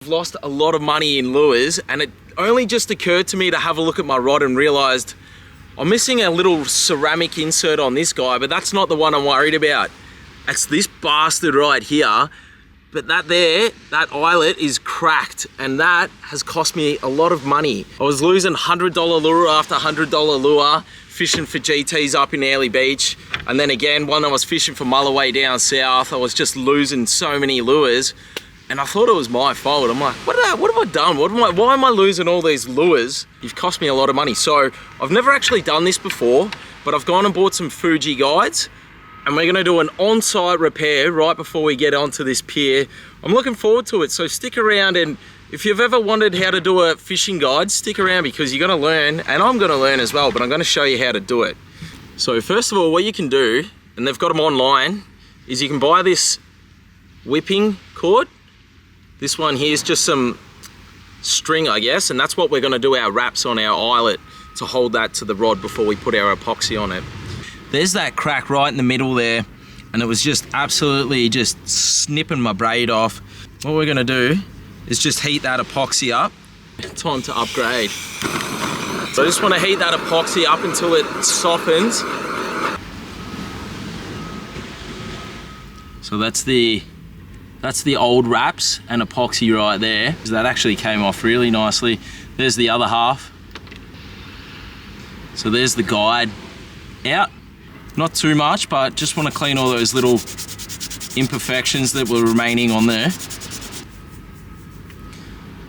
I've lost a lot of money in lures, and it only just occurred to me to have a look at my rod and realized I'm missing a little ceramic insert on this guy, but that's not the one I'm worried about. It's this bastard right here. But that eyelet is cracked, and that has cost me a lot of money. I was losing $100 lure after $100 lure, fishing for GTs up in Airlie Beach. And then again, when I was fishing for Mulloway down south, I was just losing so many lures. And I thought it was my fault. I'm like, what have I done? Why am I losing all these lures? You've cost me a lot of money. So I've never actually done this before, but I've gone and bought some Fuji guides, and we're gonna do an on-site repair right before we get onto this pier. I'm looking forward to it, so stick around, and if you've ever wondered how to do a fishing guide, stick around because you're gonna learn, and I'm gonna learn as well, but I'm gonna show you how to do it. So first of all, what you can do, and they've got them online, is you can buy this whipping cord. This one here is just some string, I guess, and that's what we're gonna do our wraps on our eyelet to hold that to the rod before we put our epoxy on it. There's that crack right in the middle there, and it was just absolutely just snipping my braid off. What we're gonna do is just heat that epoxy up. Time to upgrade. So I just wanna heat that epoxy up until it softens. So that's the old wraps and epoxy right there. That actually came off really nicely. There's the other half. So there's the guide out. Not too much, but just want to clean all those little imperfections that were remaining on there.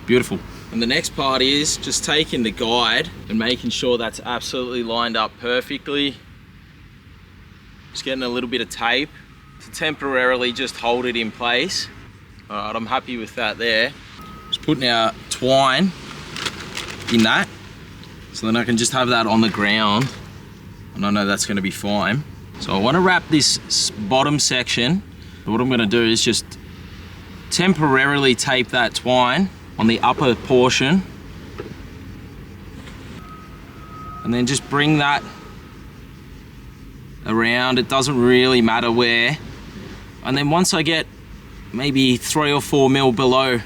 Beautiful. And the next part is just taking the guide and making sure that's absolutely lined up perfectly. Just getting a little bit of tape to temporarily just hold it in place. All right, I'm happy with that there. Just putting our twine in that, so then I can just have that on the ground. And I know that's going to be fine. So I want to wrap this bottom section. But what I'm going to do is just temporarily tape that twine on the upper portion. And then just bring that around. It doesn't really matter where. And then once I get maybe 3 or 4 mil below,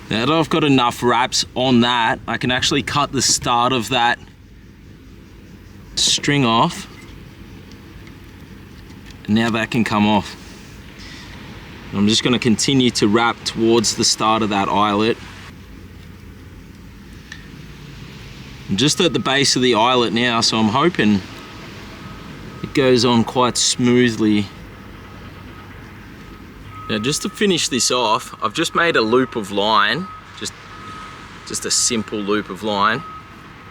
now that I've got enough wraps on that, I can actually cut the start of that string off. And now that can come off. I'm just going to continue to wrap towards the start of that eyelet. I'm just at the base of the eyelet now, so I'm hoping it goes on quite smoothly. Now just to finish this off, I've just made a loop of line, just a simple loop of line,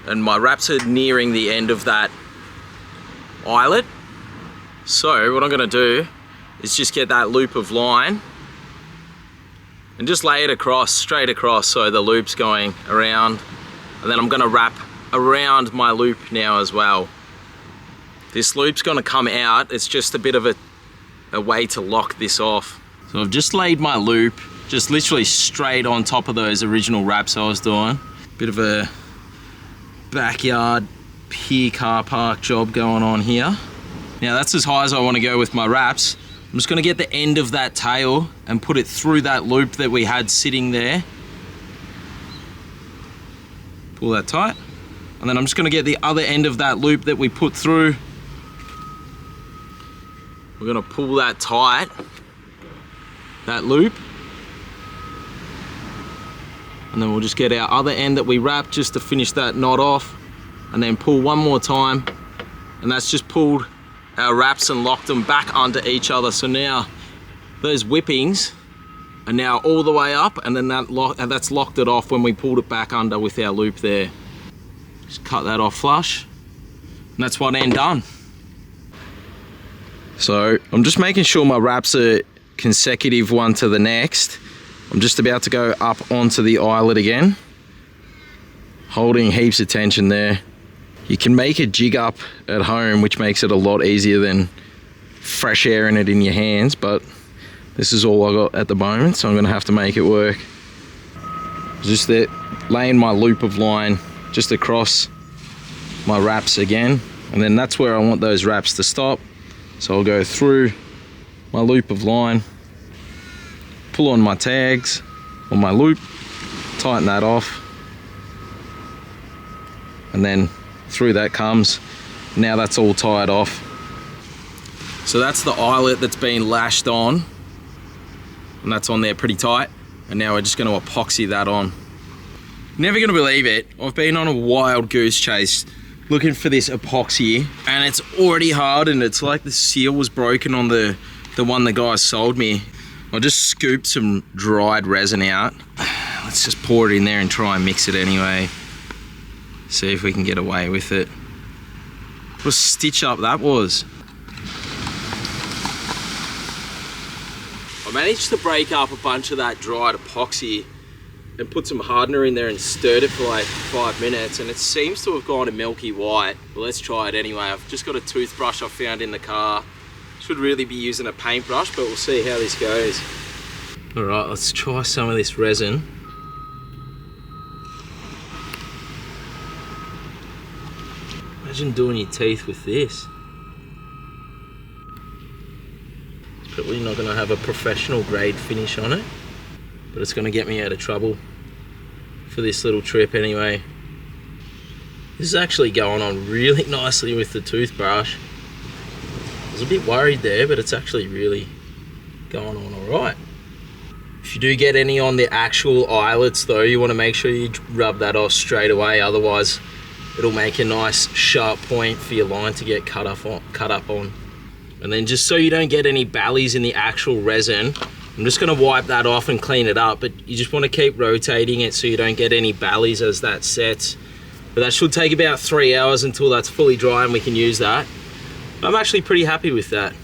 and my wraps are nearing the end of that eyelet. So what I'm going to do is just get that loop of line and just lay it across, straight across, so the loop's going around, and then I'm going to wrap around my loop now as well. This loop's going to come out, it's just a bit of a way to lock this off. So I've just laid my loop, just literally straight on top of those original wraps I was doing. Bit of a backyard pier car park job going on here. Now that's as high as I want to go with my wraps. I'm just going to get the end of that tail and put it through that loop that we had sitting there. Pull that tight. And then I'm just going to get the other end of that loop that we put through. We're going to pull that tight, that loop, and then we'll just get our other end that we wrapped just to finish that knot off, and then pull one more time, and that's just pulled our wraps and locked them back under each other. So now those whippings are now all the way up, and then that's locked it off when we pulled it back under with our loop there. Just cut that off flush, and that's one end done. So I'm just making sure my wraps are consecutive one to the next. I'm just about to go up onto the eyelet again, holding heaps of tension there. You can make a jig up at home, which makes it a lot easier than fresh airing it in your hands, but this is all I got at the moment, so I'm gonna have to make it work. Just there, laying my loop of line just across my wraps again, and then that's where I want those wraps to stop. So I'll go through my loop of line, pull on my tags on my loop, tighten that off, and then through that comes, now that's all tied off. So that's the eyelet that's been lashed on, and that's on there pretty tight, and now we're just going to epoxy that on. Never going to believe it, I've been on a wild goose chase looking for this epoxy, and it's already hardened. It's like the seal was broken on the one the guy sold me. I just scooped some dried resin out. Let's just pour it in there and try and mix it anyway. See if we can get away with it. What a stitch up that was. I managed to break up a bunch of that dried epoxy and put some hardener in there and stirred it for like 5 minutes, and it seems to have gone a milky white. Well, let's try it anyway. I've just got a toothbrush I found in the car. Should really be using a paintbrush, but we'll see how this goes. All right, let's try some of this resin. Imagine doing your teeth with this. It's probably not gonna have a professional grade finish on it, but it's gonna get me out of trouble for this little trip anyway. This is actually going on really nicely with the toothbrush. I was a bit worried there, but it's actually really going on all right. If you do get any on the actual eyelets though, you want to make sure you rub that off straight away, otherwise it'll make a nice sharp point for your line to get cut up on. And then just so you don't get any ballies in the actual resin, I'm just going to wipe that off and clean it up, but you just want to keep rotating it so you don't get any ballies as that sets. But that should take about 3 hours until that's fully dry and we can use that. I'm actually pretty happy with that.